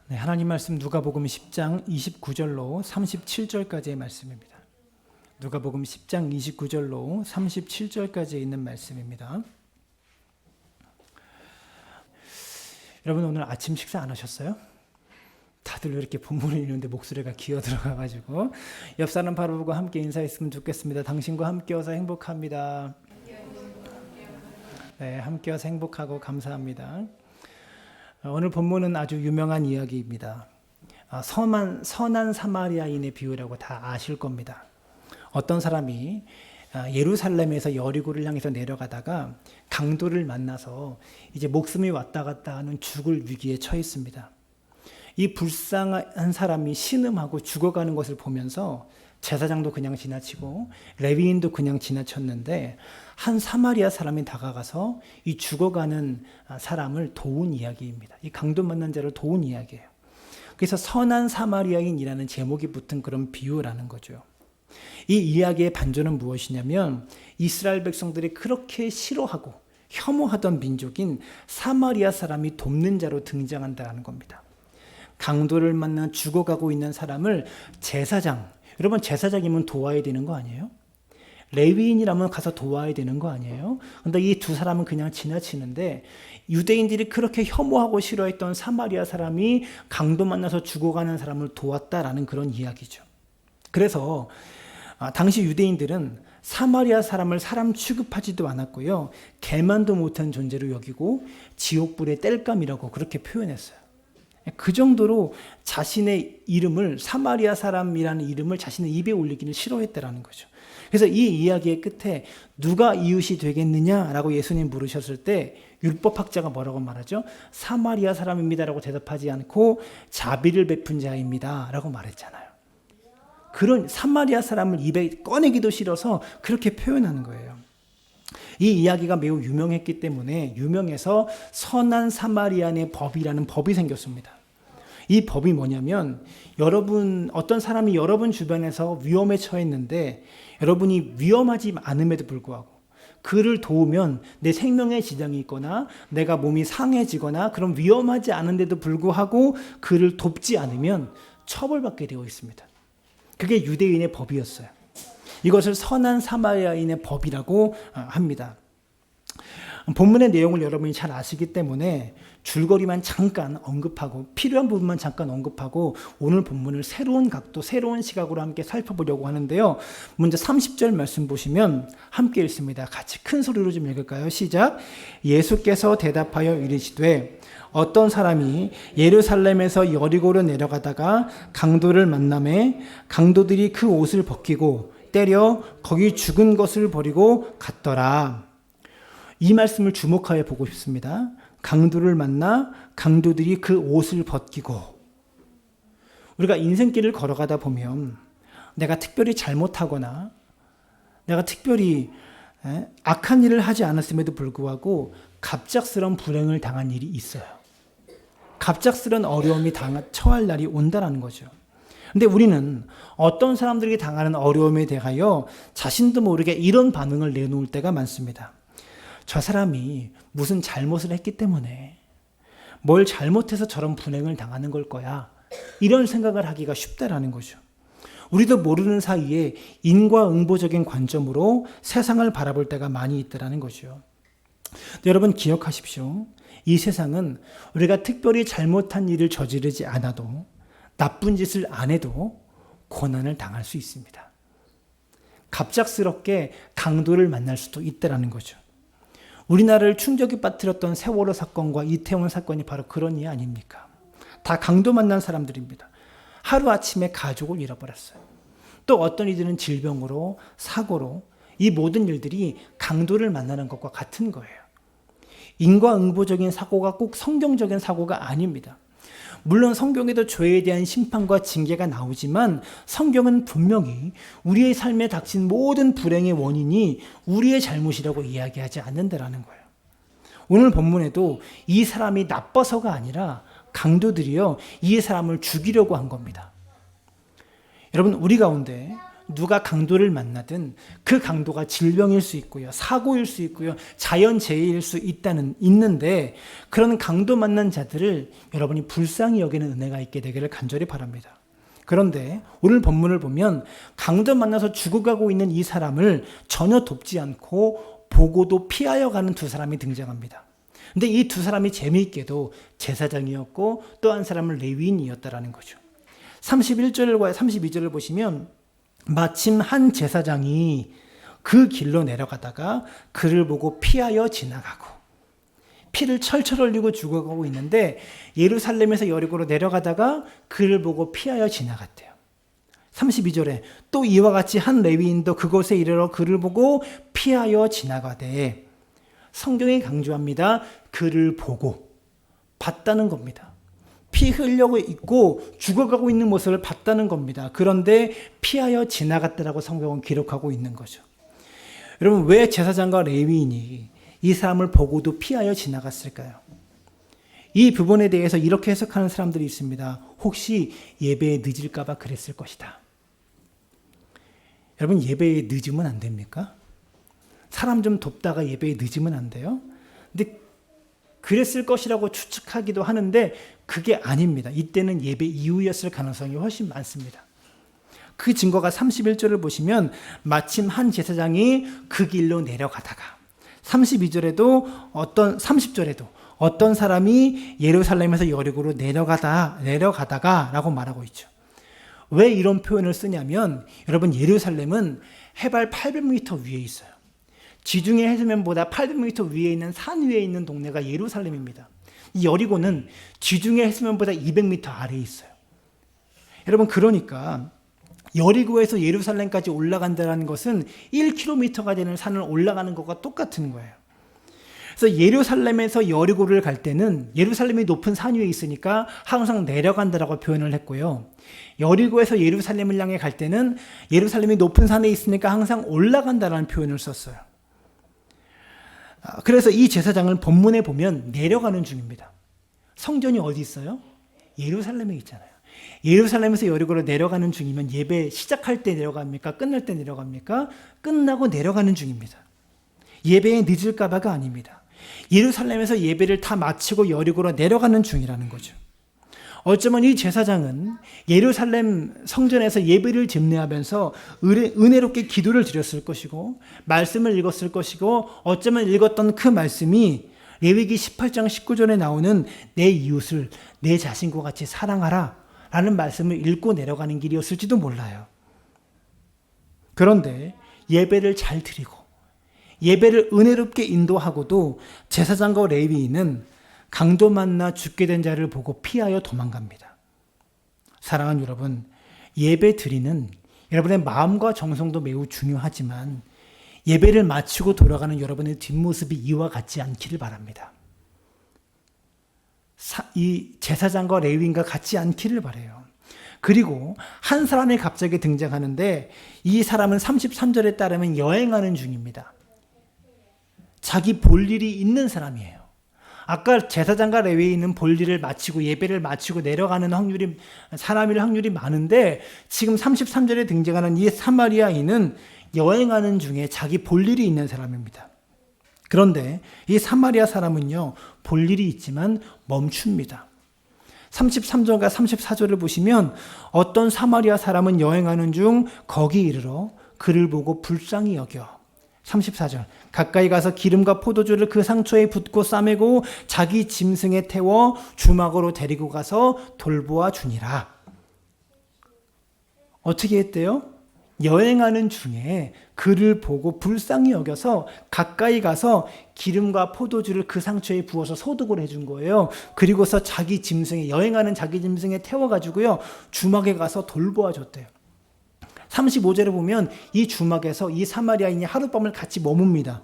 네, 하나님 말씀 누가복음 10장 29절로 37절까지의 말씀입니다. 누가복음 10장 29절로 37절까지에 있는 말씀입니다. 여러분 오늘 아침 식사 안 하셨어요? 다들 왜 이렇게 본문을 읽는데 목소리가 기어 들어가가지고 옆 사람 바라보고 함께 인사했으면 좋겠습니다. 당신과 함께여서 행복합니다. 네, 함께여서 행복하고 감사합니다. 오늘 본문은 아주 유명한 이야기입니다. 선한 사마리아인의 비유라고 다 아실 겁니다. 어떤 사람이 예루살렘에서 여리고를 향해서 내려가다가 강도를 만나서 이제 목숨이 왔다 갔다 하는 죽을 위기에 처했습니다. 이 불쌍한 사람이 신음하고 죽어가는 것을 보면서 제사장도 그냥 지나치고 레위인도 그냥 지나쳤는데 한 사마리아 사람이 다가가서 이 죽어가는 사람을 도운 이야기입니다. 이 강도 만난 자를 도운 이야기예요. 그래서 선한 사마리아인이라는 제목이 붙은 그런 비유라는 거죠. 이 이야기의 반전은 무엇이냐면 이스라엘 백성들이 그렇게 싫어하고 혐오하던 민족인 사마리아 사람이 돕는 자로 등장한다는 겁니다. 강도를 만나 죽어가고 있는 사람을 제사장, 여러분 제사장이면 도와야 되는 거 아니에요? 레위인이라면 가서 도와야 되는 거 아니에요? 그런데 이 두 사람은 그냥 지나치는데 유대인들이 그렇게 혐오하고 싫어했던 사마리아 사람이 강도 만나서 죽어가는 사람을 도왔다라는 그런 이야기죠. 그래서 당시 유대인들은 사마리아 사람을 사람 취급하지도 않았고요. 개만도 못한 존재로 여기고 지옥불의 땔감이라고 그렇게 표현했어요. 그 정도로 자신의 이름을 사마리아 사람이라는 이름을 자신의 입에 올리기를 싫어했다라는 거죠. 그래서 이 이야기의 끝에 누가 이웃이 되겠느냐라고 예수님 물으셨을 때 율법학자가 뭐라고 말하죠? 사마리아 사람입니다라고 대답하지 않고 자비를 베푼 자입니다라고 말했잖아요. 그런 사마리아 사람을 입에 꺼내기도 싫어서 그렇게 표현하는 거예요. 이 이야기가 매우 유명했기 때문에 유명해서 선한 사마리아인의 법이라는 법이 생겼습니다. 이 법이 뭐냐면 여러분 어떤 사람이 여러분 주변에서 위험에 처했는데 여러분이 위험하지 않음에도 불구하고 그를 도우면 내 생명에 지장이 있거나 내가 몸이 상해지거나 그런 위험하지 않은데도 불구하고 그를 돕지 않으면 처벌받게 되어 있습니다. 그게 유대인의 법이었어요. 이것을 선한 사마리아인의 법이라고 합니다. 본문의 내용을 여러분이 잘 아시기 때문에 줄거리만 잠깐 언급하고 필요한 부분만 잠깐 언급하고 오늘 본문을 새로운 각도, 새로운 시각으로 함께 살펴보려고 하는데요. 먼저 30절 말씀 보시면 함께 읽습니다. 같이 큰 소리로 좀 읽을까요? 시작. 예수께서 대답하여 이르시되 어떤 사람이 예루살렘에서 여리고로 내려가다가 강도를 만나매 강도들이 그 옷을 벗기고 때려 거기 죽은 것을 버리고 갔더라. 이 말씀을 주목하여 보고 싶습니다. 강도를 만나 강도들이 그 옷을 벗기고. 우리가 인생길을 걸어가다 보면 내가 특별히 잘못하거나 내가 특별히 악한 일을 하지 않았음에도 불구하고 갑작스러운 불행을 당한 일이 있어요. 갑작스러운 어려움이 처할 날이 온다라는 거죠. 근데 우리는 어떤 사람들이 당하는 어려움에 대하여 자신도 모르게 이런 반응을 내놓을 때가 많습니다. 저 사람이 무슨 잘못을 했기 때문에 뭘 잘못해서 저런 불행을 당하는 걸 거야. 이런 생각을 하기가 쉽다라는 거죠. 우리도 모르는 사이에 인과응보적인 관점으로 세상을 바라볼 때가 많이 있다라는 거죠. 여러분 기억하십시오. 이 세상은 우리가 특별히 잘못한 일을 저지르지 않아도 나쁜 짓을 안 해도 고난을 당할 수 있습니다. 갑작스럽게 강도를 만날 수도 있다라는 거죠. 우리나라를 충격에 빠뜨렸던 세월호 사건과 이태원 사건이 바로 그런 일 아닙니까? 다 강도 만난 사람들입니다. 하루아침에 가족을 잃어버렸어요. 또 어떤 이들은 질병으로, 사고로 이 모든 일들이 강도를 만나는 것과 같은 거예요. 인과응보적인 사고가 꼭 성경적인 사고가 아닙니다. 물론 성경에도 죄에 대한 심판과 징계가 나오지만 성경은 분명히 우리의 삶에 닥친 모든 불행의 원인이 우리의 잘못이라고 이야기하지 않는다라는 거예요. 오늘 본문에도 이 사람이 나빠서가 아니라 강도들이요 이 사람을 죽이려고 한 겁니다. 여러분 우리 가운데 누가 강도를 만나든 그 강도가 질병일 수 있고요, 사고일 수 있고요, 자연재해일 수 있는데 그런 강도 만난 자들을 여러분이 불쌍히 여기는 은혜가 있게 되기를 간절히 바랍니다. 그런데 오늘 본문을 보면 강도 만나서 죽어가고 있는 이 사람을 전혀 돕지 않고 보고도 피하여 가는 두 사람이 등장합니다. 근데 이 두 사람이 재미있게도 제사장이었고 또 한 사람은 레위인이었다라는 거죠. 31절과 32절을 보시면 마침 한 제사장이 그 길로 내려가다가 그를 보고 피하여 지나가고, 피를 철철 흘리고 죽어가고 있는데 예루살렘에서 여리고로 내려가다가 그를 보고 피하여 지나갔대요. 32절에 또 이와 같이 한 레위인도 그곳에 이르러 그를 보고 피하여 지나가되, 성경이 강조합니다. 그를 보고, 봤다는 겁니다. 피 흘려고 있고 죽어가고 있는 모습을 봤다는 겁니다. 그런데 피하여 지나갔다라고 성경은 기록하고 있는 거죠. 여러분, 왜 제사장과 레위인이 이 사람을 보고도 피하여 지나갔을까요? 이 부분에 대해서 이렇게 해석하는 사람들이 있습니다. 혹시 예배에 늦을까 봐 그랬을 것이다. 여러분, 예배에 늦으면 안 됩니까? 사람 좀 돕다가 예배에 늦으면 안 돼요? 근데 그랬을 것이라고 추측하기도 하는데 그게 아닙니다. 이때는 예배 이후였을 가능성이 훨씬 많습니다. 그 증거가 31절을 보시면 마침 한 제사장이 그 길로 내려가다가, 30절에도 어떤 사람이 예루살렘에서 여리고로 내려가다가 라고 말하고 있죠. 왜 이런 표현을 쓰냐면 여러분, 예루살렘은 해발 800m 위에 있어요. 지중해 해수면보다 800m 위에 있는 산 위에 있는 동네가 예루살렘입니다. 이 여리고는 지중해 해수면보다 200m 아래에 있어요. 여러분, 그러니까 여리고에서 예루살렘까지 올라간다는 것은 1km가 되는 산을 올라가는 것과 똑같은 거예요. 그래서 예루살렘에서 여리고를 갈 때는 예루살렘이 높은 산 위에 있으니까 항상 내려간다라고 표현을 했고요. 여리고에서 예루살렘을 향해 갈 때는 예루살렘이 높은 산에 있으니까 항상 올라간다라는 표현을 썼어요. 그래서 이 제사장은 본문에 보면 내려가는 중입니다. 성전이 어디 있어요? 예루살렘에 있잖아요. 예루살렘에서 여리고로 내려가는 중이면 예배 시작할 때 내려갑니까? 끝날 때 내려갑니까? 끝나고 내려가는 중입니다. 예배에 늦을까 봐가 아닙니다. 예루살렘에서 예배를 다 마치고 여리고로 내려가는 중이라는 거죠. 어쩌면 이 제사장은 예루살렘 성전에서 예배를 집례하면서 은혜롭게 기도를 드렸을 것이고 말씀을 읽었을 것이고, 어쩌면 읽었던 그 말씀이 레위기 18장 19절에 나오는 내 이웃을 내 자신과 같이 사랑하라 라는 말씀을 읽고 내려가는 길이었을지도 몰라요. 그런데 예배를 잘 드리고 예배를 은혜롭게 인도하고도 제사장과 레위인은 강도 만나 죽게 된 자를 보고 피하여 도망갑니다. 사랑하는 여러분, 예배 드리는 여러분의 마음과 정성도 매우 중요하지만 예배를 마치고 돌아가는 여러분의 뒷모습이 이와 같지 않기를 바랍니다. 이 제사장과 레위인과 같지 않기를 바라요. 그리고 한 사람이 갑자기 등장하는데 이 사람은 33절에 따르면 여행하는 중입니다. 자기 볼 일이 있는 사람이에요. 아까 제사장과 레위인은 볼 일을 마치고 예배를 마치고 내려가는 사람일 확률이 많은데 지금 33절에 등장하는 이 사마리아인은 여행하는 중에 자기 볼 일이 있는 사람입니다. 그런데 이 사마리아 사람은요, 볼 일이 있지만 멈춥니다. 33절과 34절을 보시면 어떤 사마리아 사람은 여행하는 중 거기 이르러 그를 보고 불쌍히 여겨. 34절, 가까이 가서 기름과 포도주를 그 상처에 붓고 싸매고 자기 짐승에 태워 주막으로 데리고 가서 돌보아 주니라. 어떻게 했대요? 여행하는 중에 그를 보고 불쌍히 여겨서 가까이 가서 기름과 포도주를 그 상처에 부어서 소독을 해준 거예요. 그리고서 여행하는 자기 짐승에 태워가지고요, 주막에 가서 돌보아 줬대요. 35절에 보면 이 주막에서 이 사마리아인이 하룻밤을 같이 머뭅니다.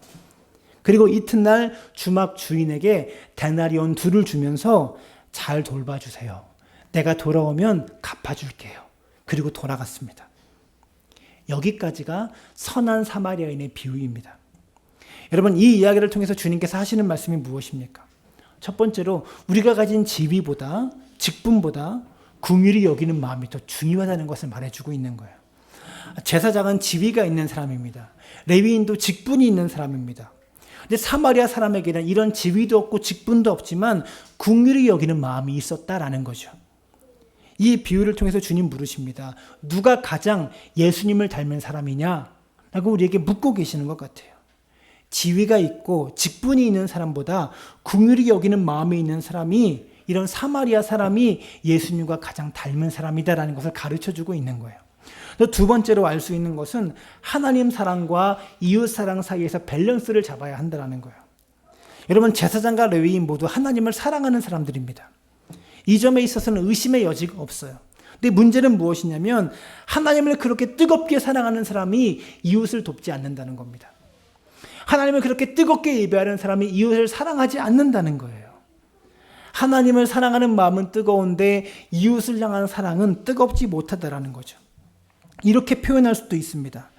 그리고 이튿날 주막 주인에게 데나리온 2를 주면서 잘 돌봐주세요. 내가 돌아오면 갚아줄게요. 그리고 돌아갔습니다. 여기까지가 선한 사마리아인의 비유입니다. 여러분, 이 이야기를 통해서 주님께서 하시는 말씀이 무엇입니까? 첫 번째로 우리가 가진 직분보다 긍휼히 여기는 마음이 더 중요하다는 것을 말해주고 있는 거예요. 제사장은 지위가 있는 사람입니다. 레위인도 직분이 있는 사람입니다. 근데 사마리아 사람에게는 이런 지위도 없고 직분도 없지만 긍휼히 여기는 마음이 있었다라는 거죠. 이 비유를 통해서 주님 물으십니다. 누가 가장 예수님을 닮은 사람이냐? 라고 우리에게 묻고 계시는 것 같아요. 지위가 있고 직분이 있는 사람보다 긍휼히 여기는 마음이 있는 사람이, 이런 사마리아 사람이 예수님과 가장 닮은 사람이다라는 것을 가르쳐주고 있는 거예요. 또 두 번째로 알 수 있는 것은 하나님 사랑과 이웃 사랑 사이에서 밸런스를 잡아야 한다는 거예요. 여러분, 제사장과 레위인 모두 하나님을 사랑하는 사람들입니다. 이 점에 있어서는 의심의 여지가 없어요. 근데 문제는 무엇이냐면 하나님을 그렇게 뜨겁게 사랑하는 사람이 이웃을 돕지 않는다는 겁니다. 하나님을 그렇게 뜨겁게 예배하는 사람이 이웃을 사랑하지 않는다는 거예요. 하나님을 사랑하는 마음은 뜨거운데 이웃을 향한 사랑은 뜨겁지 못하다라는 거죠. 이렇게 표현할 수도 있습니다.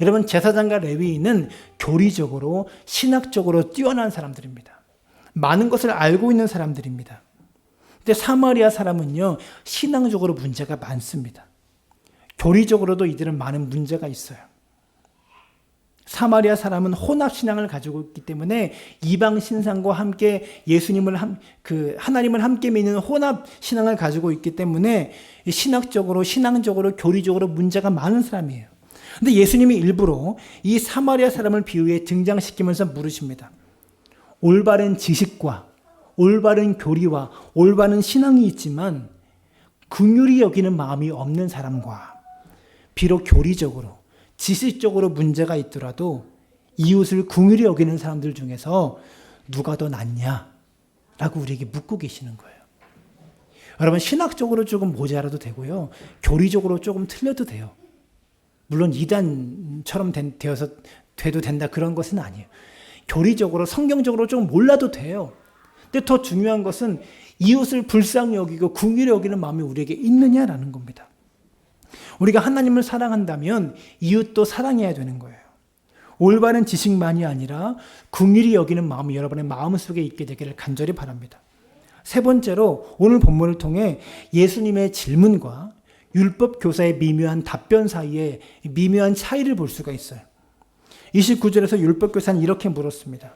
여러분, 제사장과 레위인은 교리적으로 신학적으로 뛰어난 사람들입니다. 많은 것을 알고 있는 사람들입니다. 근데 사마리아 사람은요, 신앙적으로 문제가 많습니다. 교리적으로도 이들은 많은 문제가 있어요. 사마리아 사람은 혼합신앙을 가지고 있기 때문에 이방 신상과 함께 예수님을 하나님을 함께 믿는 혼합신앙을 가지고 있기 때문에 신학적으로, 신앙적으로, 교리적으로 문제가 많은 사람이에요. 근데 예수님이 일부러 이 사마리아 사람을 비유에 등장시키면서 물으십니다. 올바른 지식과 올바른 교리와 올바른 신앙이 있지만 긍휼히 여기는 마음이 없는 사람과 비록 교리적으로 지식적으로 문제가 있더라도 이웃을 긍휼히 여기는 사람들 중에서 누가 더 낫냐? 라고 우리에게 묻고 계시는 거예요. 여러분, 신학적으로 조금 모자라도 되고요. 교리적으로 조금 틀려도 돼요. 물론 이단처럼 되어서 돼도 된다 그런 것은 아니에요. 교리적으로 성경적으로 조금 몰라도 돼요. 근데 더 중요한 것은 이웃을 불쌍히 여기고 긍휼히 여기는 마음이 우리에게 있느냐라는 겁니다. 우리가 하나님을 사랑한다면 이웃도 사랑해야 되는 거예요. 올바른 지식만이 아니라 긍휼히 여기는 마음이 여러분의 마음속에 있게 되기를 간절히 바랍니다. 세 번째로 오늘 본문을 통해 예수님의 질문과 율법 교사의 미묘한 답변 사이에 미묘한 차이를 볼 수가 있어요. 29절에서 율법 교사는 이렇게 물었습니다.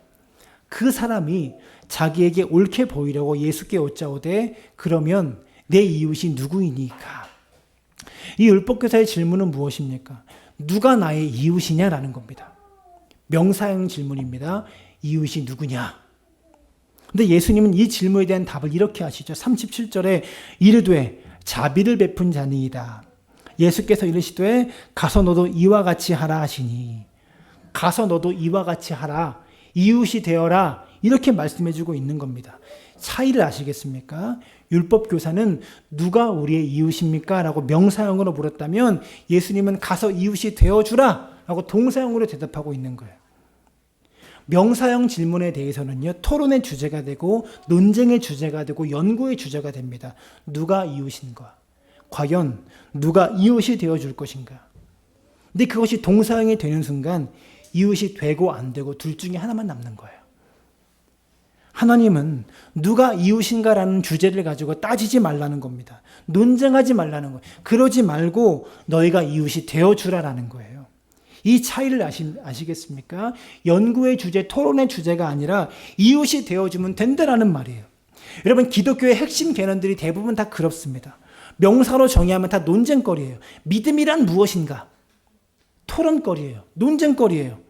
그 사람이 자기에게 옳게 보이려고 예수께 여짜오되 그러면 내 이웃이 누구이니까? 이 율법교사의 질문은 무엇입니까? 누가 나의 이웃이냐라는 겁니다. 명사형 질문입니다. 이웃이 누구냐? 근데 예수님은 이 질문에 대한 답을 이렇게 하시죠. 37절에 이르되 자비를 베푼 자니이다. 예수께서 이르시되 가서 너도 이와 같이 하라 하시니, 가서 너도 이와 같이 하라, 이웃이 되어라, 이렇게 말씀해주고 있는 겁니다. 차이를 아시겠습니까? 율법교사는 누가 우리의 이웃입니까? 라고 명사형으로 물었다면 예수님은 가서 이웃이 되어주라 라고 동사형으로 대답하고 있는 거예요. 명사형 질문에 대해서는요, 토론의 주제가 되고 논쟁의 주제가 되고 연구의 주제가 됩니다. 누가 이웃인가? 과연 누가 이웃이 되어줄 것인가? 근데 그것이 동사형이 되는 순간 이웃이 되고 안 되고 둘 중에 하나만 남는 거예요. 하나님은 누가 이웃인가라는 주제를 가지고 따지지 말라는 겁니다. 논쟁하지 말라는 거예요. 그러지 말고 너희가 이웃이 되어주라라는 거예요. 이 차이를 아시겠습니까? 연구의 주제, 토론의 주제가 아니라 이웃이 되어주면 된다라는 말이에요. 여러분, 기독교의 핵심 개념들이 대부분 다 그렇습니다. 명사로 정의하면 다 논쟁거리예요. 믿음이란 무엇인가? 토론거리예요. 논쟁거리예요.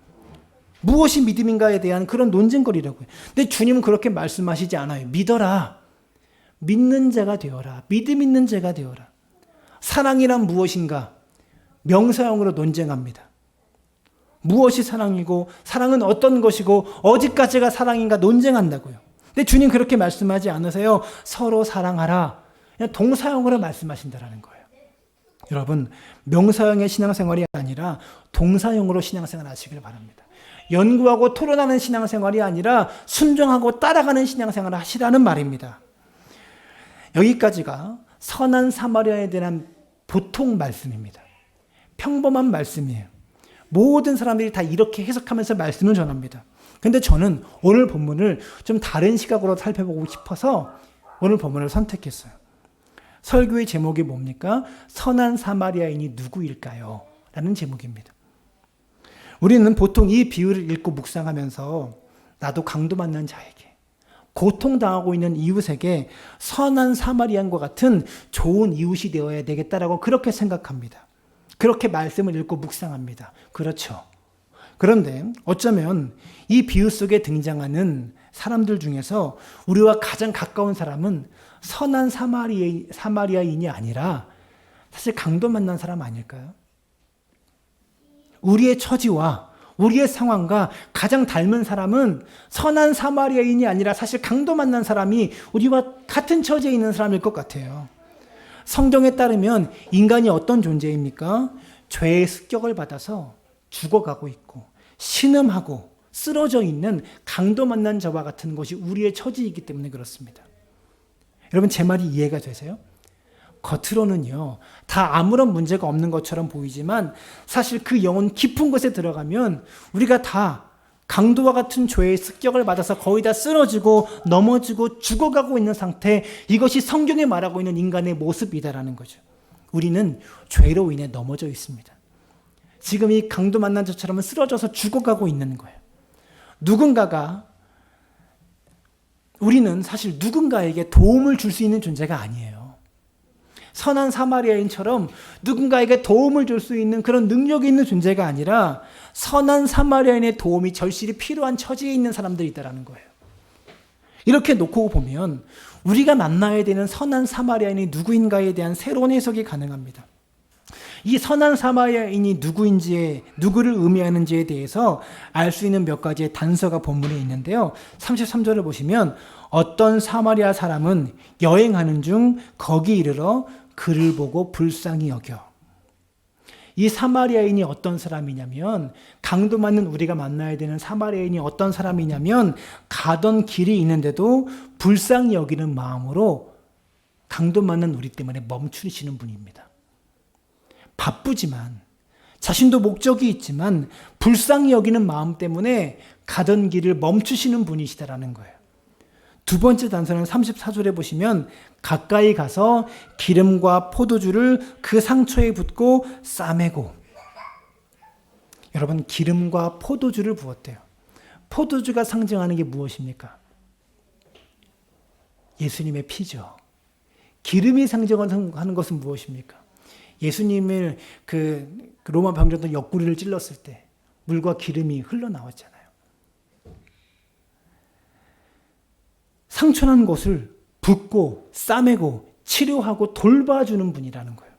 무엇이 믿음인가에 대한 그런 논쟁거리라고요. 근데 주님은 그렇게 말씀하시지 않아요. 믿어라. 믿는 자가 되어라. 믿음 있는 자가 되어라. 사랑이란 무엇인가? 명사형으로 논쟁합니다. 무엇이 사랑이고 사랑은 어떤 것이고 어디까지가 사랑인가 논쟁한다고요. 근데 주님 그렇게 말씀하지 않으세요. 서로 사랑하라. 그냥 동사형으로 말씀하신다라는 거예요. 여러분, 명사형의 신앙생활이 아니라 동사형으로 신앙생활 하시길 바랍니다. 연구하고 토론하는 신앙생활이 아니라 순종하고 따라가는 신앙생활을 하시라는 말입니다. 여기까지가 선한 사마리아에 대한 보통 말씀입니다. 평범한 말씀이에요. 모든 사람들이 다 이렇게 해석하면서 말씀을 전합니다. 근데 저는 오늘 본문을 좀 다른 시각으로 살펴보고 싶어서 오늘 본문을 선택했어요. 설교의 제목이 뭡니까? 선한 사마리아인이 누구일까요? 라는 제목입니다. 우리는 보통 이 비유를 읽고 묵상하면서 나도 강도 만난 자에게, 고통당하고 있는 이웃에게 선한 사마리안과 같은 좋은 이웃이 되어야 되겠다라고 그렇게 생각합니다. 그렇게 말씀을 읽고 묵상합니다. 그렇죠. 그런데 어쩌면 이 비유 속에 등장하는 사람들 중에서 우리와 가장 가까운 사람은 선한 사마리아인이 아니라 사실 강도 만난 사람 아닐까요? 우리의 처지와 우리의 상황과 가장 닮은 사람은 선한 사마리아인이 아니라 사실 강도 만난 사람이 우리와 같은 처지에 있는 사람일 것 같아요. 성경에 따르면 인간이 어떤 존재입니까? 죄의 습격을 받아서 죽어가고 있고 신음하고 쓰러져 있는 강도 만난 자와 같은 것이 우리의 처지이기 때문에 그렇습니다. 여러분 제 말이 이해가 되세요? 겉으로는요, 다 아무런 문제가 없는 것처럼 보이지만 사실 그 영혼 깊은 곳에 들어가면 우리가 다 강도와 같은 죄의 습격을 받아서 거의 다 쓰러지고 넘어지고 죽어가고 있는 상태, 이것이 성경에 말하고 있는 인간의 모습이다라는 거죠. 우리는 죄로 인해 넘어져 있습니다. 지금 이 강도 만난 자처럼 쓰러져서 죽어가고 있는 거예요. 우리는 사실 누군가에게 도움을 줄 수 있는 존재가 아니에요. 선한 사마리아인처럼 누군가에게 도움을 줄 수 있는 그런 능력이 있는 존재가 아니라 선한 사마리아인의 도움이 절실히 필요한 처지에 있는 사람들이다라는 거예요. 이렇게 놓고 보면 우리가 만나야 되는 선한 사마리아인이 누구인가에 대한 새로운 해석이 가능합니다. 이 선한 사마리아인이 누구를 의미하는지에 대해서 알 수 있는 몇 가지의 단서가 본문에 있는데요. 33절을 보시면 어떤 사마리아 사람은 여행하는 중 거기 이르러 그를 보고 불쌍히 여겨. 이 사마리아인이 어떤 사람이냐면, 강도 맞는 우리가 만나야 되는 사마리아인이 어떤 사람이냐면 가던 길이 있는데도 불쌍히 여기는 마음으로 강도 맞는 우리 때문에 멈추시는 분입니다. 바쁘지만 자신도 목적이 있지만 불쌍히 여기는 마음 때문에 가던 길을 멈추시는 분이시다라는 거예요. 두 번째 단서는 34절에 보시면 가까이 가서 기름과 포도주를 그 상처에 붓고 싸매고. 여러분, 기름과 포도주를 부었대요. 포도주가 상징하는 게 무엇입니까? 예수님의 피죠. 기름이 상징하는 것은 무엇입니까? 예수님을 그 로마 병정들 옆구리를 찔렀을 때 물과 기름이 흘러나왔잖아요. 상처난 곳을 붓고 싸매고 치료하고 돌봐주는 분이라는 거예요.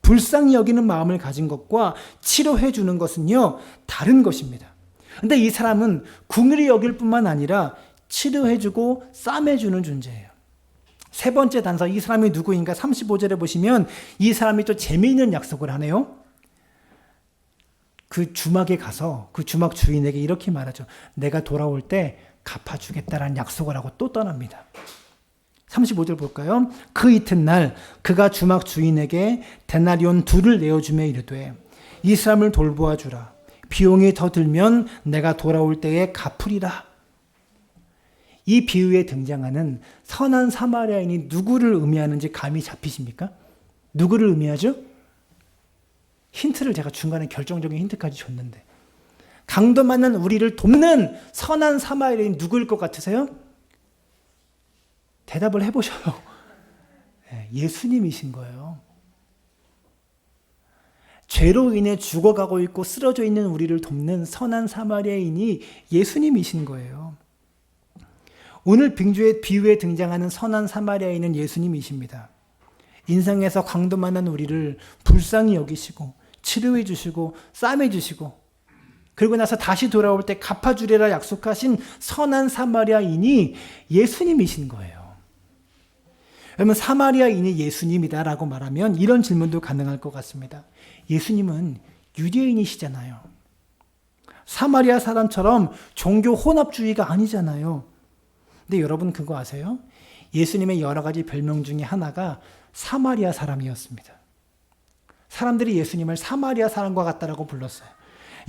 불쌍히 여기는 마음을 가진 것과 치료해 주는 것은요, 다른 것입니다. 근데 이 사람은 궁일이 여길 뿐만 아니라 치료해 주고 싸매 주는 존재예요. 세 번째 단서, 이 사람이 누구인가? 35절에 보시면 이 사람이 또 재미있는 약속을 하네요. 그 주막에 가서 그 주막 주인에게 이렇게 말하죠. 내가 돌아올 때 갚아주겠다라는 약속을 하고 또 떠납니다. 35절 볼까요? 그 이튿날 그가 주막 주인에게 데나리온 2를 내어주며 이르되 이 사람을 돌보아 주라. 비용이 더 들면 내가 돌아올 때에 갚으리라. 이 비유에 등장하는 선한 사마리아인이 누구를 의미하는지 감이 잡히십니까? 누구를 의미하죠? 힌트를 제가 중간에 결정적인 힌트까지 줬는데, 강도 만난 우리를 돕는 선한 사마리아인이 누구일 것 같으세요? 대답을 해보셔요. 예수님이신 거예요. 죄로 인해 죽어가고 있고 쓰러져 있는 우리를 돕는 선한 사마리아인이 예수님이신 거예요. 오늘 비유에 등장하는 선한 사마리아인은 예수님이십니다. 인생에서 강도 만난 우리를 불쌍히 여기시고 치료해 주시고 싸매 주시고 그리고 나서 다시 돌아올 때 갚아주리라 약속하신 선한 사마리아인이 예수님이신 거예요. 여러분, 사마리아인이 예수님이다라고 말하면 이런 질문도 가능할 것 같습니다. 예수님은 유대인이시잖아요. 사마리아 사람처럼 종교 혼합주의가 아니잖아요. 근데 여러분 그거 아세요? 예수님의 여러 가지 별명 중에 하나가 사마리아 사람이었습니다. 사람들이 예수님을 사마리아 사람과 같다라고 불렀어요.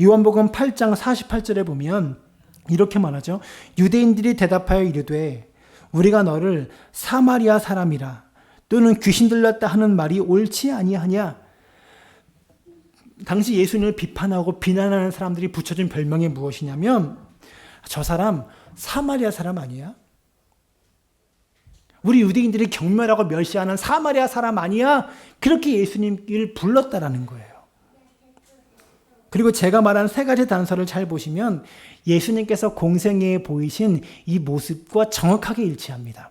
요한복음 8장 48절에 보면 이렇게 말하죠. 유대인들이 대답하여 이르되 우리가 너를 사마리아 사람이라 또는 귀신 들렸다 하는 말이 옳지 아니하냐. 당시 예수님을 비판하고 비난하는 사람들이 붙여준 별명이 무엇이냐면 저 사람 사마리아 사람 아니야? 우리 유대인들이 경멸하고 멸시하는 사마리아 사람 아니야? 그렇게 예수님을 불렀다라는 거예요. 그리고 제가 말한 세 가지 단서를 잘 보시면 예수님께서 공생애에 보이신 이 모습과 정확하게 일치합니다.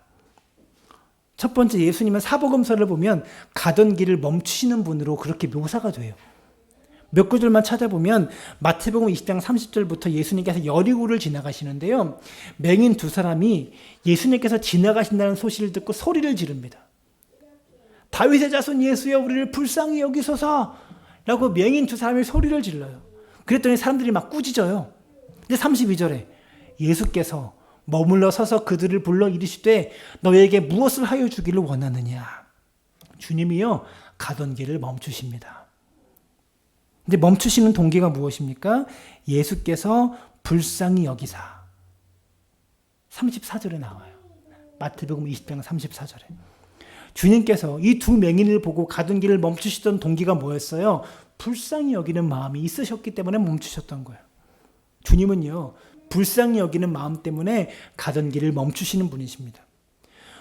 첫 번째, 예수님은 사복음서를 보면 가던 길을 멈추시는 분으로 그렇게 묘사가 돼요. 몇 구절만 찾아보면 마태복음 20장 30절부터 예수님께서 여리고를 지나가시는데요. 맹인 두 사람이 예수님께서 지나가신다는 소식을 듣고 소리를 지릅니다. 다윗의 자손 예수여, 우리를 불쌍히 여기소서 라고 맹인 두 사람이 소리를 질러요. 그랬더니 사람들이 막 꾸짖어요. 근데 32절에 예수께서 머물러 서서 그들을 불러 이르시되 너에게 무엇을 하여 주기를 원하느냐. 주님이요 가던 길을 멈추십니다. 근데 멈추시는 동기가 무엇입니까? 예수께서 불쌍히 여기사. 34절에 나와요. 마태복음 20장 34절에. 주님께서 이 두 맹인을 보고 가던 길을 멈추시던 동기가 뭐였어요? 불쌍히 여기는 마음이 있으셨기 때문에 멈추셨던 거예요. 주님은요, 불쌍히 여기는 마음 때문에 가던 길을 멈추시는 분이십니다.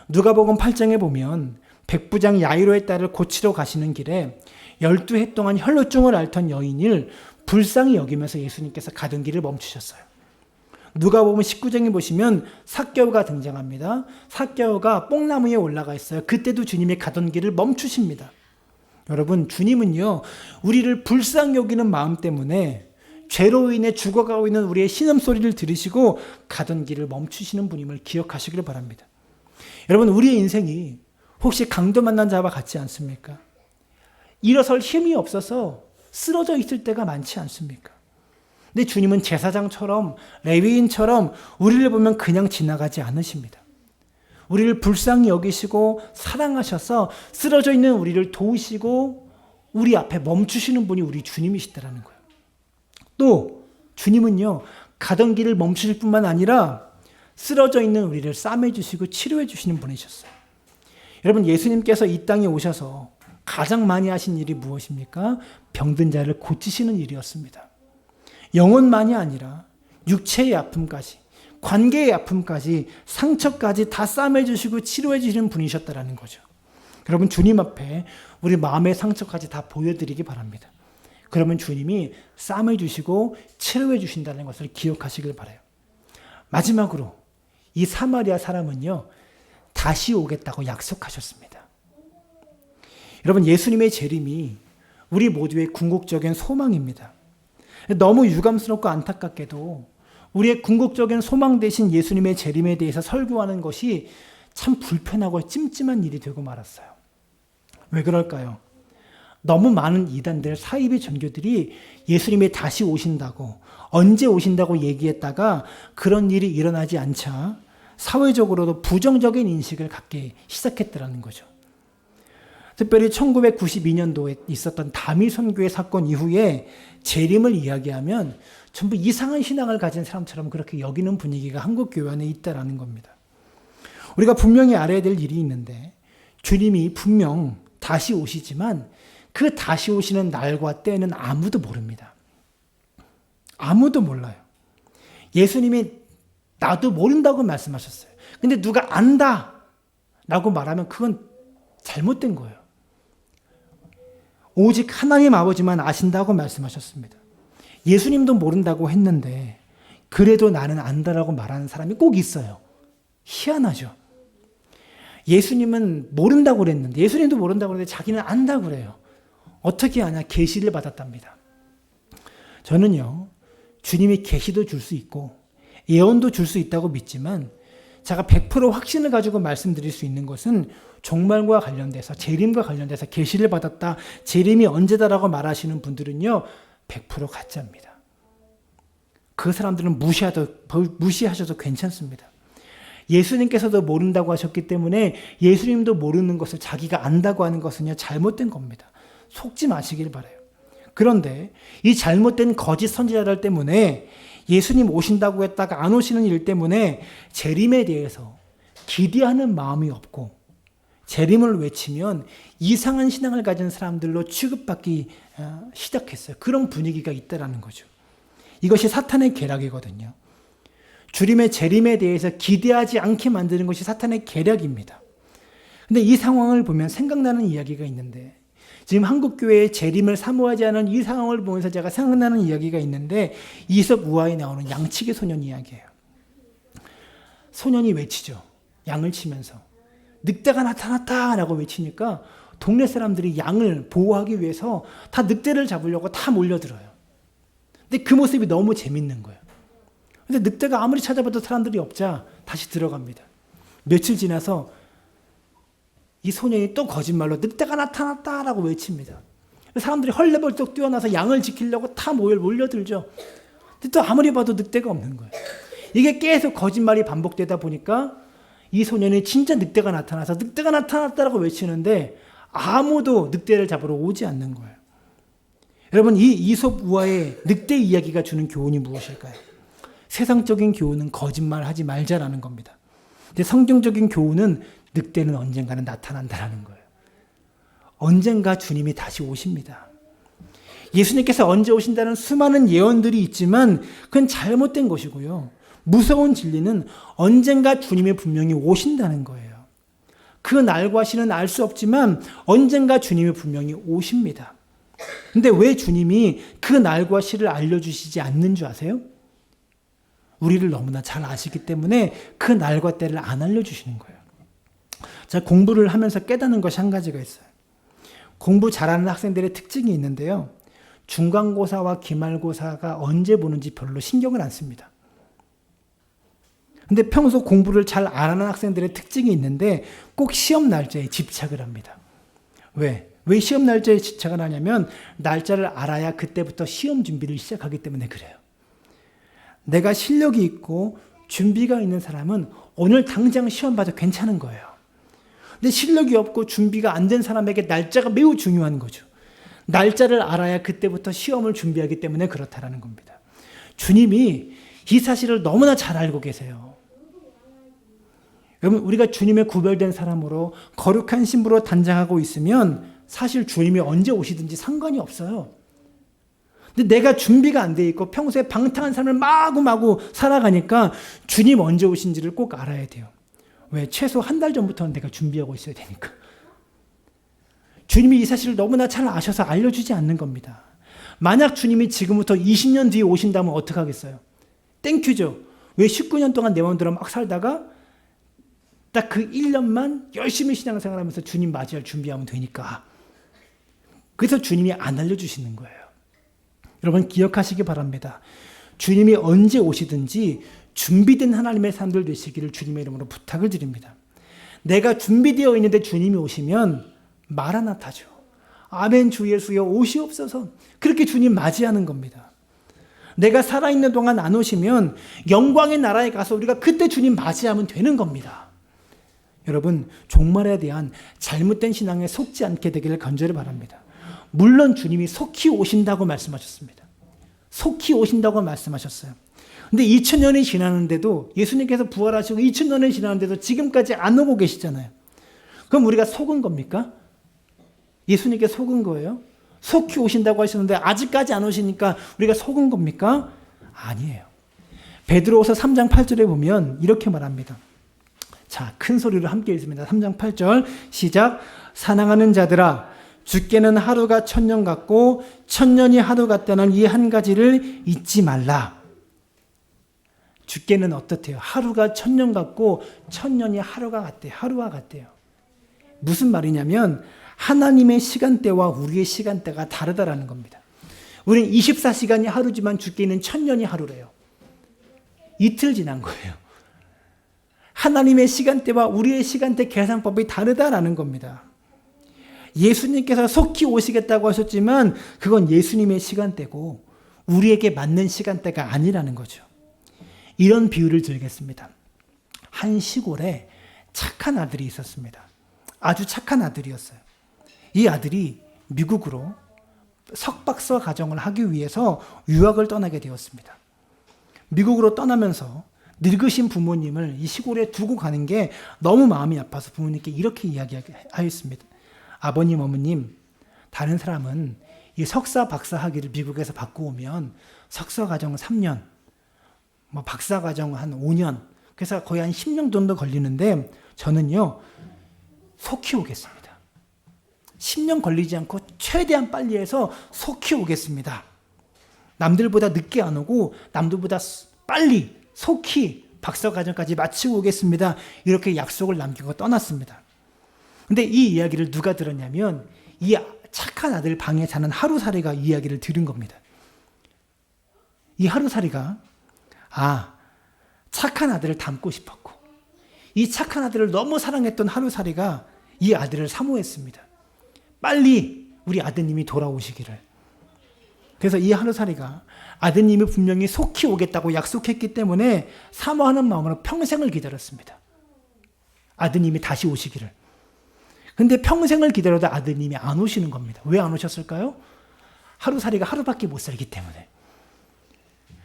누가복음 8장에 보면 백부장 야이로의 딸을 고치러 가시는 길에 12해 동안 혈루증을 앓던 여인을 불쌍히 여기면서 예수님께서 가던 길을 멈추셨어요. 누가복음 19장에 보시면 삭개오가 등장합니다. 삭개오가 뽕나무에 올라가 있어요. 그때도 주님이 가던 길을 멈추십니다. 여러분, 주님은요, 우리를 불쌍히 여기는 마음 때문에 죄로 인해 죽어가고 있는 우리의 신음소리를 들으시고 가던 길을 멈추시는 분임을 기억하시길 바랍니다. 여러분, 우리의 인생이 혹시 강도 만난 자와 같지 않습니까? 일어설 힘이 없어서 쓰러져 있을 때가 많지 않습니까? 근데 주님은 제사장처럼 레위인처럼 우리를 보면 그냥 지나가지 않으십니다. 우리를 불쌍히 여기시고 사랑하셔서 쓰러져 있는 우리를 도우시고 우리 앞에 멈추시는 분이 우리 주님이시다라는 거예요. 또 주님은요, 가던 길을 멈추실 뿐만 아니라 쓰러져 있는 우리를 싸매 주시고 치료해 주시는 분이셨어요. 여러분, 예수님께서 이 땅에 오셔서 가장 많이 하신 일이 무엇입니까? 병든 자를 고치시는 일이었습니다. 영혼만이 아니라 육체의 아픔까지, 관계의 아픔까지, 상처까지 다 싸매 주시고 치료해 주시는 분이셨다라는 거죠. 여러분, 주님 앞에 우리 마음의 상처까지 다 보여드리기 바랍니다. 그러면 주님이 싸매 주시고 치료해 주신다는 것을 기억하시길 바라요. 마지막으로 이 사마리아 사람은요, 다시 오겠다고 약속하셨습니다. 여러분, 예수님의 재림이 우리 모두의 궁극적인 소망입니다. 너무 유감스럽고 안타깝게도 우리의 궁극적인 소망 대신 예수님의 재림에 대해서 설교하는 것이 참 불편하고 찜찜한 일이 되고 말았어요. 왜 그럴까요? 너무 많은 이단들, 사이비 종교들이 예수님이 다시 오신다고, 언제 오신다고 얘기했다가 그런 일이 일어나지 않자 사회적으로도 부정적인 인식을 갖기 시작했다는 거죠. 특별히 1992년도에 있었던 다미 선교회 사건 이후에 재림을 이야기하면 전부 이상한 신앙을 가진 사람처럼 그렇게 여기는 분위기가 한국 교회 안에 있다라는 겁니다. 우리가 분명히 알아야 될 일이 있는데 주님이 분명 다시 오시지만 그 다시 오시는 날과 때는 아무도 모릅니다. 아무도 몰라요. 예수님이 나도 모른다고 말씀하셨어요. 근데 누가 안다 라고 말하면 그건 잘못된 거예요. 오직 하나님 아버지만 아신다고 말씀하셨습니다. 예수님도 모른다고 했는데 그래도 나는 안다라고 말하는 사람이 꼭 있어요. 희한하죠. 예수님은 모른다고 그랬는데, 예수님도 모른다고 그랬는데 자기는 안다고 그래요. 어떻게 아냐? 계시를 받았답니다. 저는요, 주님이 계시도 줄 수 있고 예언도 줄 수 있다고 믿지만 제가 100% 확신을 가지고 말씀드릴 수 있는 것은 종말과 관련돼서, 재림과 관련돼서 계시를 받았다, 재림이 언제다라고 말하시는 분들은요 100% 가짜입니다. 그 사람들은 무시하셔도 괜찮습니다. 예수님께서도 모른다고 하셨기 때문에 예수님도 모르는 것을 자기가 안다고 하는 것은요 잘못된 겁니다. 속지 마시길 바라요. 그런데 이 잘못된 거짓 선지자들 때문에 예수님 오신다고 했다가 안 오시는 일 때문에 재림에 대해서 기대하는 마음이 없고 재림을 외치면 이상한 신앙을 가진 사람들로 취급받기 시작했어요. 그런 분위기가 있다라는 거죠. 이것이 사탄의 계략이거든요. 주님의 재림에 대해서 기대하지 않게 만드는 것이 사탄의 계략입니다. 근데 이 상황을 보면 생각나는 이야기가 있는데, 지금 한국교회의 재림을 사모하지 않은 이 상황을 보면서 제가 생각나는 이야기가 있는데, 이솝 우화에 나오는 양치기 소년 이야기예요. 소년이 외치죠. 양을 치면서. 늑대가 나타났다 라고 외치니까 동네 사람들이 양을 보호하기 위해서 다 늑대를 잡으려고 다 몰려들어요. 근데 그 모습이 너무 재밌는 거예요. 근데 늑대가 아무리 찾아봐도 사람들이 없자 다시 들어갑니다. 며칠 지나서 이 소년이 또 거짓말로 늑대가 나타났다 라고 외칩니다. 사람들이 헐레벌떡 뛰어나서 양을 지키려고 다 몰려들죠. 근데 또 아무리 봐도 늑대가 없는 거예요. 이게 계속 거짓말이 반복되다 보니까 이 소년이 진짜 늑대가 나타나서 늑대가 나타났다라고 외치는데 아무도 늑대를 잡으러 오지 않는 거예요. 여러분, 이 이솝 우화의 늑대 이야기가 주는 교훈이 무엇일까요? 세상적인 교훈은 거짓말하지 말자라는 겁니다. 근데 성경적인 교훈은 늑대는 언젠가는 나타난다라는 거예요. 언젠가 주님이 다시 오십니다. 예수님께서 언제 오신다는 수많은 예언들이 있지만 그건 잘못된 것이고요. 무서운 진리는 언젠가 주님이 분명히 오신다는 거예요. 그 날과 시는 알 수 없지만 언젠가 주님이 분명히 오십니다. 근데 왜 주님이 그 날과 시를 알려주시지 않는 줄 아세요? 우리를 너무나 잘 아시기 때문에 그 날과 때를 안 알려주시는 거예요. 제가 공부를 하면서 깨닫는 것이 한 가지가 있어요. 공부 잘하는 학생들의 특징이 있는데요. 중간고사와 기말고사가 언제 보는지 별로 신경을 안 씁니다. 근데 평소 공부를 잘 안 하는 학생들의 특징이 있는데 꼭 시험 날짜에 집착을 합니다. 왜 시험 날짜에 집착을 하냐면 날짜를 알아야 그때부터 시험 준비를 시작하기 때문에 그래요. 내가 실력이 있고 준비가 있는 사람은 오늘 당장 시험 봐도 괜찮은 거예요. 근데 실력이 없고 준비가 안 된 사람에게 날짜가 매우 중요한 거죠. 날짜를 알아야 그때부터 시험을 준비하기 때문에 그렇다라는 겁니다. 주님이 이 사실을 너무나 잘 알고 계세요. 여러분, 우리가 주님의 구별된 사람으로 거룩한 신부로 단장하고 있으면 사실 주님이 언제 오시든지 상관이 없어요. 근데 내가 준비가 안 돼 있고 평소에 방탕한 삶을 마구마구 살아가니까 주님 언제 오신지를 꼭 알아야 돼요. 왜? 최소 한 달 전부터는 내가 준비하고 있어야 되니까. 주님이 이 사실을 너무나 잘 아셔서 알려주지 않는 겁니다. 만약 주님이 지금부터 20년 뒤에 오신다면 어떡하겠어요? 땡큐죠. 왜 19년 동안 내 마음대로 막 살다가 딱 그 1년만 열심히 신앙생활하면서 주님 맞이할 준비하면 되니까. 그래서 주님이 안 알려주시는 거예요. 여러분, 기억하시기 바랍니다. 주님이 언제 오시든지 준비된 하나님의 사람들 되시기를 주님의 이름으로 부탁을 드립니다. 내가 준비되어 있는데 주님이 오시면 마라나타죠. 아멘 주 예수여 오시옵소서. 그렇게 주님 맞이하는 겁니다. 내가 살아있는 동안 안 오시면 영광의 나라에 가서 우리가 그때 주님 맞이하면 되는 겁니다. 여러분, 종말에 대한 잘못된 신앙에 속지 않게 되기를 간절히 바랍니다. 물론 주님이 속히 오신다고 말씀하셨습니다. 속히 오신다고 말씀하셨어요. 근데 2000년이 지났는데도 예수님께서 부활하시고 2000년이 지났는데도 지금까지 안 오고 계시잖아요. 그럼 우리가 속은 겁니까? 예수님께 속은 거예요? 속히 오신다고 하셨는데 아직까지 안 오시니까 우리가 속은 겁니까? 아니에요. 베드로후서 3장 8절에 보면 이렇게 말합니다. 자, 큰 소리로 함께 읽습니다. 3장 8절 시작. 사랑하는 자들아, 주께는 하루가 1000년 같고 1000년이 하루 같다는 이 한 가지를 잊지 말라. 주께는 어떻대요? 하루가 1000년 같고 1000년이 하루가 같대요. 무슨 말이냐면 하나님의 시간대와 우리의 시간대가 다르다라는 겁니다. 우리는 24시간이 하루지만 주께는 1000년이 하루래요. 이틀 지난 거예요. 하나님의 시간대와 우리의 시간대 계산법이 다르다라는 겁니다. 예수님께서 속히 오시겠다고 하셨지만 그건 예수님의 시간대고 우리에게 맞는 시간대가 아니라는 거죠. 이런 비유를 드리겠습니다. 한 시골에 착한 아들이 있었습니다. 아주 착한 아들이었어요. 이 아들이 미국으로 석박사 과정을 하기 위해서 유학을 떠나게 되었습니다. 미국으로 떠나면서 늙으신 부모님을 이 시골에 두고 가는 게 너무 마음이 아파서 부모님께 이렇게 이야기하였습니다. 아버님, 어머님, 다른 사람은 이 석사, 박사 학위를 미국에서 받고 오면 석사 과정 3년, 뭐 박사 과정 한 5년, 그래서 거의 한 10년 정도 걸리는데 저는요, 속히 오겠습니다. 10년 걸리지 않고 최대한 빨리 해서 속히 오겠습니다. 남들보다 늦게 안 오고 남들보다 빨리 속히 박사 과정까지 마치고 오겠습니다. 이렇게 약속을 남기고 떠났습니다. 근데 이 이야기를 누가 들었냐면 이 착한 아들 방에 사는 하루살이가 이야기를 들은 겁니다. 이 하루살이가 착한 아들을 닮고 싶었고 이 착한 아들을 너무 사랑했던 하루살이가 이 아들을 사모했습니다. 빨리 우리 아드님이 돌아오시기를. 그래서 이 하루살이가 아드님이 분명히 속히 오겠다고 약속했기 때문에 사모하는 마음으로 평생을 기다렸습니다. 아드님이 다시 오시기를. 근데 평생을 기다려도 아드님이 안 오시는 겁니다. 왜 안 오셨을까요? 하루살이가 하루밖에 못 살기 때문에.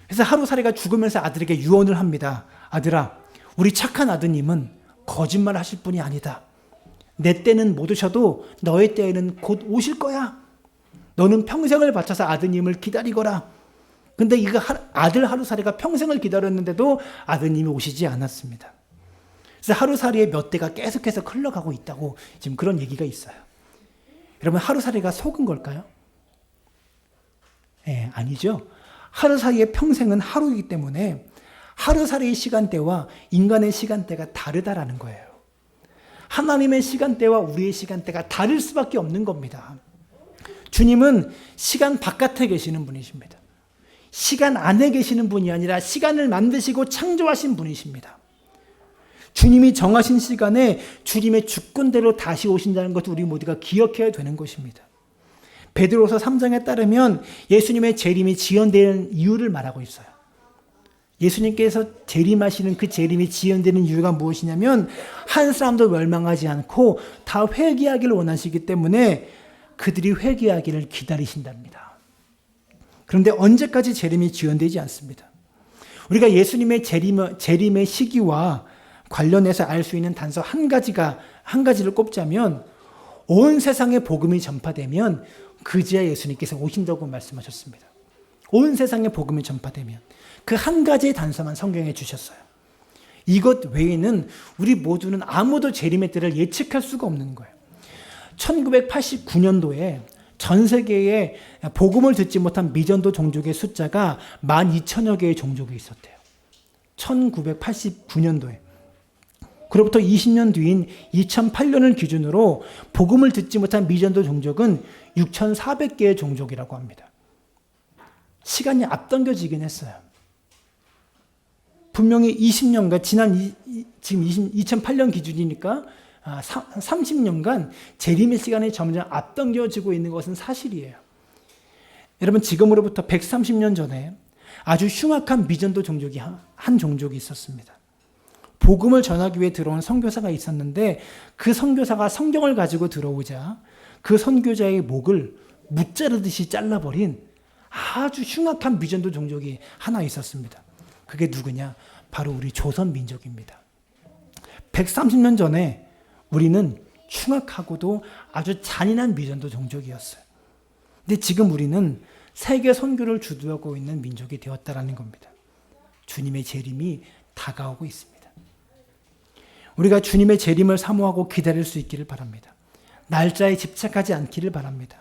그래서 하루살이가 죽으면서 아들에게 유언을 합니다. 아들아, 우리 착한 아드님은 거짓말 하실 분이 아니다. 내 때는 못 오셔도 너의 때에는 곧 오실 거야. 너는 평생을 바쳐서 아드님을 기다리거라. 근데 이거 아들 하루살이가 평생을 기다렸는데도 아드님이 오시지 않았습니다. 그래서 하루살이의 몇 대가 계속해서 흘러가고 있다고 지금 그런 얘기가 있어요. 여러분, 하루살이가 속은 걸까요? 아니죠. 하루살이의 평생은 하루이기 때문에 하루살이의 시간대와 인간의 시간대가 다르다라는 거예요. 하나님의 시간대와 우리의 시간대가 다를 수밖에 없는 겁니다. 주님은 시간 바깥에 계시는 분이십니다. 시간 안에 계시는 분이 아니라 시간을 만드시고 창조하신 분이십니다. 주님이 정하신 시간에 주님의 주권대로 다시 오신다는 것을 우리 모두가 기억해야 되는 것입니다. 베드로서 3장에 따르면 예수님의 재림이 지연되는 이유를 말하고 있어요. 예수님께서 재림하시는 그 재림이 지연되는 이유가 무엇이냐면 한 사람도 멸망하지 않고 다 회개하기를 원하시기 때문에 그들이 회개하기를 기다리신답니다. 그런데 언제까지 재림이 지연되지 않습니다. 우리가 예수님의 재림의 시기와 관련해서 알 수 있는 단서 한 가지를 꼽자면 온 세상에 복음이 전파되면 그제야 예수님께서 오신다고 말씀하셨습니다. 온 세상에 복음이 전파되면 그 한 가지의 단서만 성경에 주셨어요. 이것 외에는 우리 모두는 아무도 재림의 때를 예측할 수가 없는 거예요. 1989년도에 전 세계에 복음을 듣지 못한 미전도 종족의 숫자가 12,000여 개의 종족이 있었대요. 1989년도에. 그로부터 20년 뒤인 2008년을 기준으로 복음을 듣지 못한 미전도 종족은 6,400개의 종족이라고 합니다. 시간이 앞당겨지긴 했어요. 분명히 20년간 지금 2008년 기준이니까 30년간 재림의 시간이 점점 앞당겨지고 있는 것은 사실이에요. 여러분, 지금으로부터 130년 전에 아주 흉악한 미전도 종족이 한 종족이 있었습니다. 복음을 전하기 위해 들어온 선교사가 있었는데 그 선교사가 성경을 가지고 들어오자 그 선교자의 목을 무자르듯이 잘라버린 아주 흉악한 미전도 종족이 하나 있었습니다. 그게 누구냐? 바로 우리 조선 민족입니다. 130년 전에 우리는 흉악하고도 아주 잔인한 미전도 종족이었어요. 근데 지금 우리는 세계 선교를 주도하고 있는 민족이 되었다라는 겁니다. 주님의 재림이 다가오고 있습니다. 우리가 주님의 재림을 사모하고 기다릴 수 있기를 바랍니다. 날짜에 집착하지 않기를 바랍니다.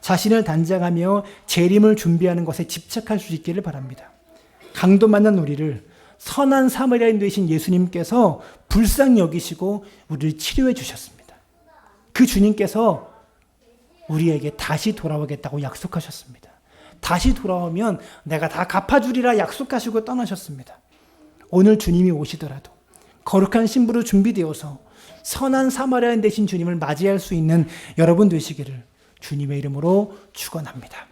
자신을 단장하며 재림을 준비하는 것에 집착할 수 있기를 바랍니다. 강도 만난 우리를 선한 사마리아인 되신 예수님께서 불쌍히 여기시고 우리를 치료해 주셨습니다. 그 주님께서 우리에게 다시 돌아오겠다고 약속하셨습니다. 다시 돌아오면 내가 다 갚아주리라 약속하시고 떠나셨습니다. 오늘 주님이 오시더라도 거룩한 신부로 준비되어서 선한 사마리아인 되신 주님을 맞이할 수 있는 여러분 되시기를 주님의 이름으로 축원합니다.